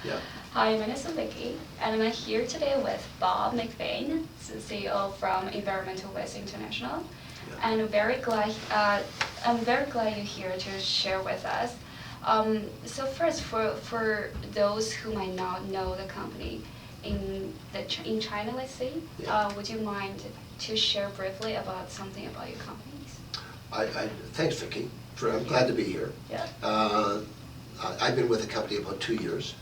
Yeah. Hi, my name is Vicky, and I'm here today with Bob McBain, the CEO from Environmental Waste International. Yeah. And I'm very glad you're here to share with us. So first, for those who might not know the company in China, let's say, Yeah. would you mind to share briefly about something about your companies? Thanks, Vicky. I'm glad to be here. Yeah. I've been with the company about 2 years,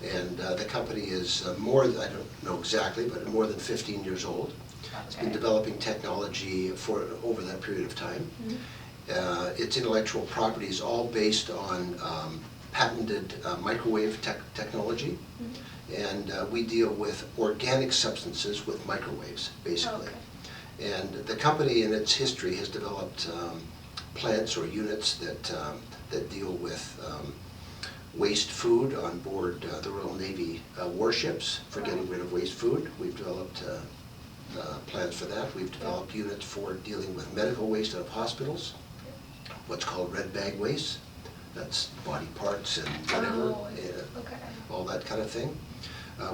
and the company is I don't know exactly, but more than 15 years old. It's been developing technology for over that period of time. Its intellectual property is all based on patented microwave technology, and we deal with organic substances with microwaves, basically. And the company in its history has developed plants or units that deal with waste food on board the Royal Navy warships for getting rid of waste food. We've developed plans for that. We've developed units for dealing with medical waste out of hospitals, what's called red bag waste. That's body parts and whatever, all that kind of thing.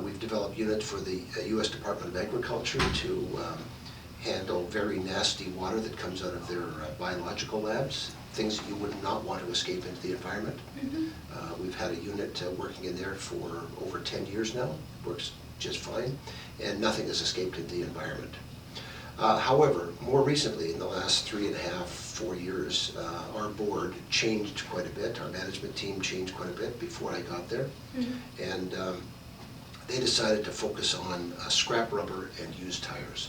We've developed units for the U.S. Department of Agriculture to handle very nasty water that comes out of their biological labs, things that you would not want to escape into the environment. We've had a unit working in there for over 10 years now, works just fine, and nothing has escaped into the environment. However, more recently, in the last 3.5, 4 years, our board changed quite a bit. Our management team changed quite a bit before I got there, and they decided to focus on scrap rubber and used tires.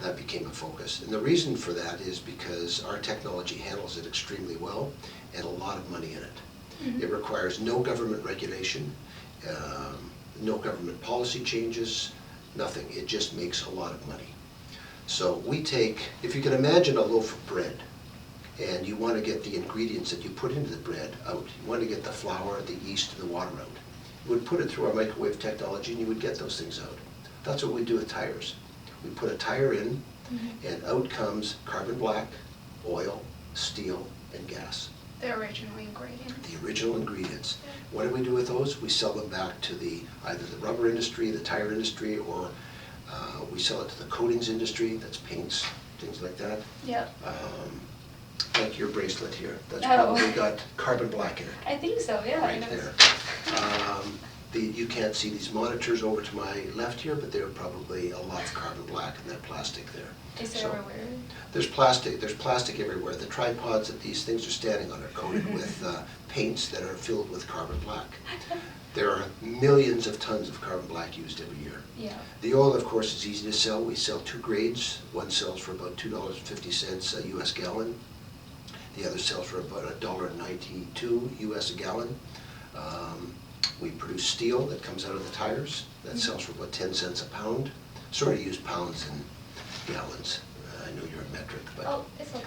That became a focus. And the reason for that is because our technology handles it extremely well and a lot of money in it. It requires no government regulation, no government policy changes, nothing. It just makes a lot of money. So we take, if you can imagine a loaf of bread, and you want to get the ingredients that you put into the bread out. You want to get the flour, the yeast, and the water out. You would put it through our microwave technology and you would get those things out. That's what we do with tires. We put a tire in, and out comes carbon black, oil, steel, and gas. The original ingredients. The original ingredients. What do we do with those? We sell them back to either the rubber industry, the tire industry, or we sell it to the coatings industry, that's paints, things like that. Like your bracelet here, that's probably got carbon black in it. I think so, yeah. Right there. You can't see these monitors over to my left here, but there are probably a lot of carbon black in that plastic there. Is it everywhere? There's plastic everywhere. The tripods that these things are standing on are coated with paints that are filled with carbon black. There are millions of tons of carbon black used every year. The oil, of course, is easy to sell. We sell 2 grades. One sells for about $2.50 a US gallon. The other sells for about $1.92 US a gallon. We produce steel that comes out of the tires. That sells for about 10 cents a pound. Sorry to use pounds and gallons. I know you're a metric, but... Oh, it's okay.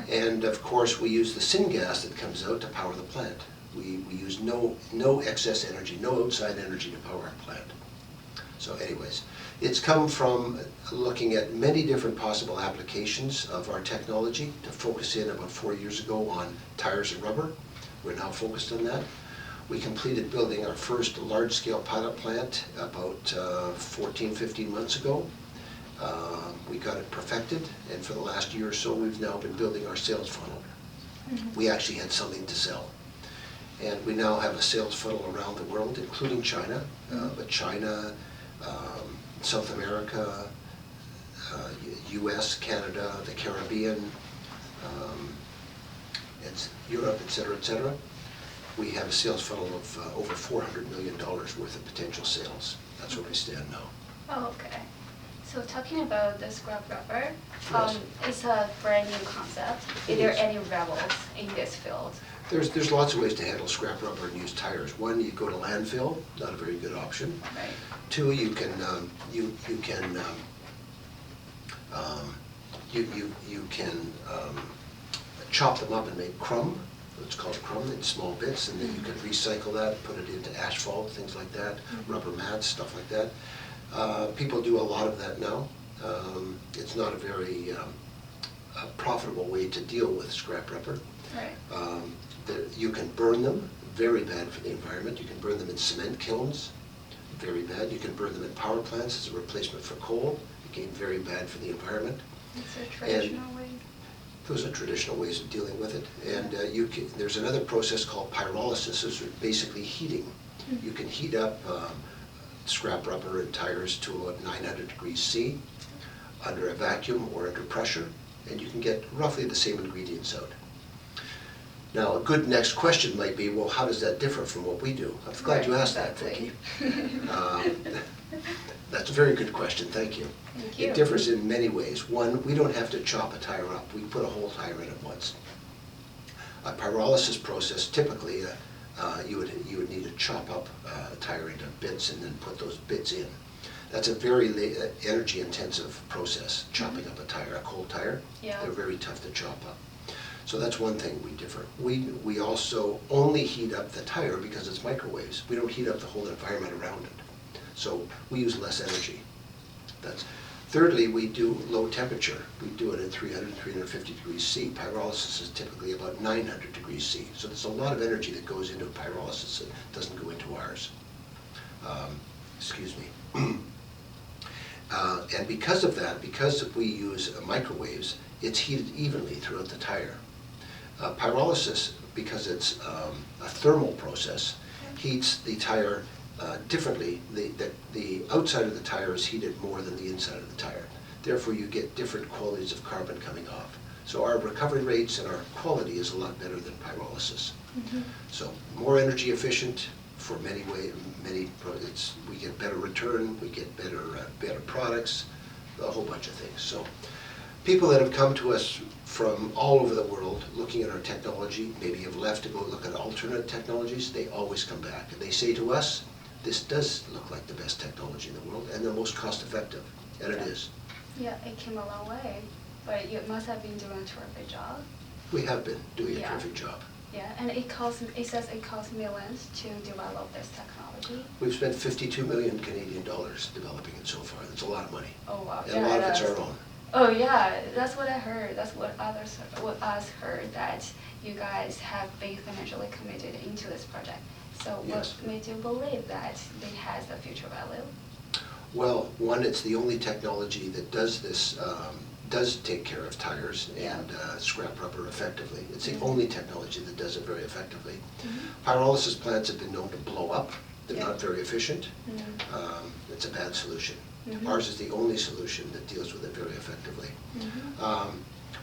And of course, we use the syngas that comes out to power the plant. We use no excess energy, no outside energy to power our plant. So anyways, it's come from looking at many different possible applications of our technology to focus in about 4 years ago on tires and rubber. We're now focused on that. We completed building our first large-scale pilot plant about 14, 15 months ago. We got it perfected, and for the last year or so, we've now been building our sales funnel. We actually had something to sell. And we now have a sales funnel around the world, including China, but China, South America, US, Canada, the Caribbean, Europe, et cetera. We have a sales funnel of over $400 million worth of potential sales. That's where we stand now. Oh, okay. So talking about the scrap rubber, Yes. it's a brand new concept. Are there any rebels in this field? There's lots of ways to handle scrap rubber and used tires. One, you go to landfill, not a very good option. Right. Two, you can chop them up and make crumb. It's called crumb in small bits, and then you can recycle that, put it into asphalt, things like that, rubber mats, stuff like that. People do a lot of that now. It's not a very profitable way to deal with scrap rubber. Right. You can burn them. very bad for the environment. You can burn them in cement kilns, very bad. You can burn them in power plants as a replacement for coal, again, very bad for the environment. It's a traditional way. Those are traditional ways of dealing with it. And there's another process called pyrolysis. Those are basically heating. You can heat up scrap rubber and tires to about 900 degrees C under a vacuum or under pressure, and you can get roughly the same ingredients out. Now, a good next question might be, well, how does that differ from what we do? I'm glad you asked that, Vicki. That's a very good question, thank you. Thank you. It differs in many ways. One, we don't have to chop a tire up. We put a whole tire in at once. A pyrolysis process, typically, you would need to chop up a tire into bits and then put those bits in. That's a very energy-intensive process, chopping up a tire, a cold tire. Yeah. They're very tough to chop up. So that's one thing we differ. We also only heat up the tire because it's microwaves. We don't heat up the whole environment around it. So we use less energy. Thirdly, we do low temperature. We do it at 300, 350 degrees C. Pyrolysis is typically about 900 degrees C. So there's a lot of energy that goes into pyrolysis that doesn't go into ours. Excuse me. And because of that, because we use microwaves, it's heated evenly throughout the tire. Pyrolysis, because it's a thermal process, heats the tire differently. The outside of the tire is heated more than the inside of the tire. Therefore, you get different qualities of carbon coming off. So our recovery rates and our quality is a lot better than pyrolysis. So more energy efficient for many ways. We get better return. We get better products. A whole bunch of things. So people that have come to us from all over the world looking at our technology, maybe have left to go look at alternate technologies, they always come back and they say to us, this does look like the best technology in the world and the most cost effective, and it is. Yeah, it came a long way, but you must have been doing a terrific job. We have been doing a terrific job. Yeah, and it says it costs millions to develop this technology. We've spent 52 million Canadian dollars developing it so far. That's a lot of money. Oh wow. And a lot of it's our own. Oh yeah, that's what I heard. That's what us heard, that you guys have been financially committed into this project. So Yes. what made you believe that it has the future value? Well, one, it's the only technology that does this, does take care of tires and scrap rubber effectively. It's the only technology that does it very effectively. Pyrolysis plants have been known to blow up. They're not very efficient. It's a bad solution. Ours is the only solution that deals with it very effectively.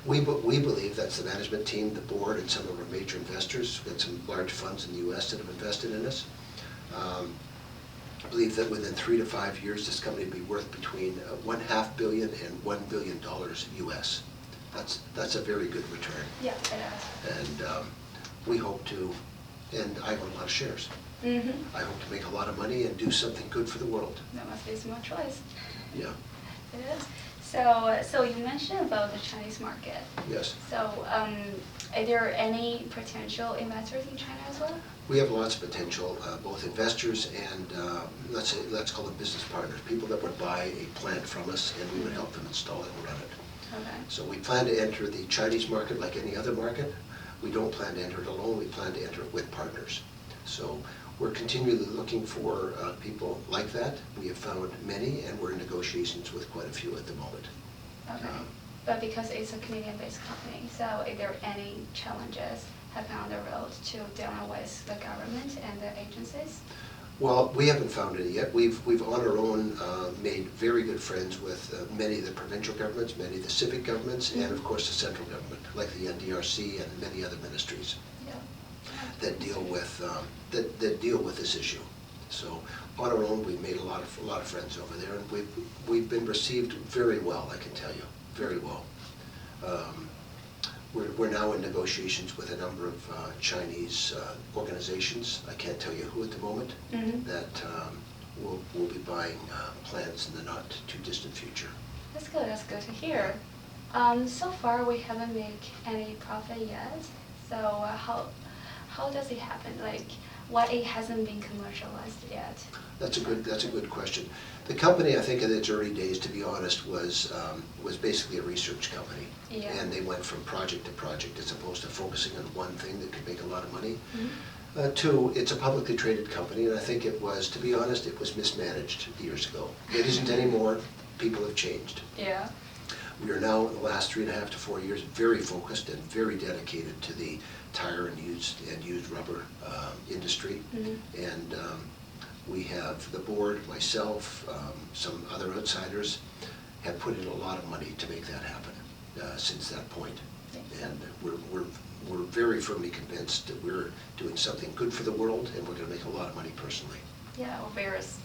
We believe, that's the management team, the board, and some of our major investors. We've got some large funds in the U.S. that have invested in us. I believe that within 3 to 5 years, this company will be worth between $500 million and $1 billion US. That's a very good return. Yeah, it is. And we hope to, and I own a lot of shares. I hope to make a lot of money and do something good for the world. That must be a smart choice. Yeah. It is. So you mentioned about the Chinese market. Yes. So are there any potential investors in China as well? We have lots of potential, both investors and let's call them business partners, people that would buy a plant from us and we would help them install it and run it. Okay. So we plan to enter the Chinese market like any other market. We don't plan to enter it alone, we plan to enter it with partners. So we're continually looking for people like that. We have found many and we're in negotiations with quite a few at the moment. Okay. But because it's a Canadian-based company, so are there any challenges happen on the road to dealing with the government and the agencies? Well, we haven't found any yet. We've on our own made very good friends with many of the provincial governments, many of the civic governments, and of course the central government, like the NDRC and many other ministries that deal with this issue. So on our own, we've made a lot of friends over there, and we've been received very well. I can tell you, very well. We're now in negotiations with a number of Chinese organizations. I can't tell you who at the moment, that will be buying plants in the not too distant future. That's good. That's good to hear. So far, we haven't made any profit yet. So how does it happen? Like, why it hasn't been commercialized yet? That's a good question. The company, I think in its early days, to be honest, was basically a research company. And they went from project to project as opposed to focusing on one thing that could make a lot of money. Two, it's a publicly traded company, and I think it was, to be honest, it was mismanaged years ago. It isn't anymore. People have changed. Yeah. We are now, in the last 3.5 to 4 years, very focused and very dedicated to the tire and used rubber industry. Mm-hmm. And we have the board, myself, some other outsiders, have put in a lot of money to make that happen since that point. And we're very firmly convinced that we're doing something good for the world, and we're going to make a lot of money personally. Yeah,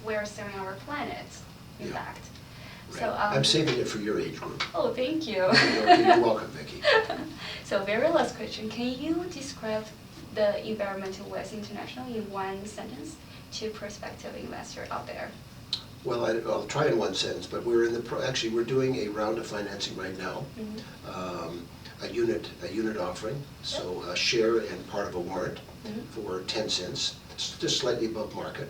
we're serving our planet, in Yeah. fact. Right. So, I'm saving it for your age group. Oh, thank you. You're welcome, Vicki. So, very last question. Can you describe the Environmental West International in one sentence to prospective investor out there? Well, I'll try in one sentence, but we're in actually we're doing a round of financing right now. Mm-hmm. A unit offering, so a share and part of a warrant Mm-hmm. for 10 cents, just slightly above market.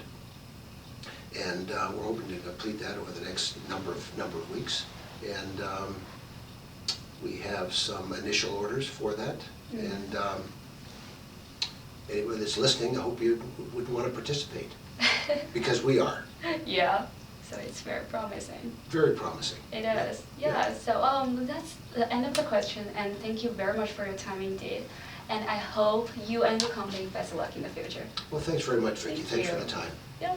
And we're hoping to complete that over the next number of weeks. And we have some initial orders for that. Mm-hmm. And anyone that's listening, I hope you would want to participate, because we are. Yeah. So it's very promising. Very promising. It is. Yeah. So that's the end of the question, and thank you very much for your time indeed. And I hope you and your company best of luck in the future. Well, thanks very much, Vicki. Thank Thanks for you. the time. Yeah.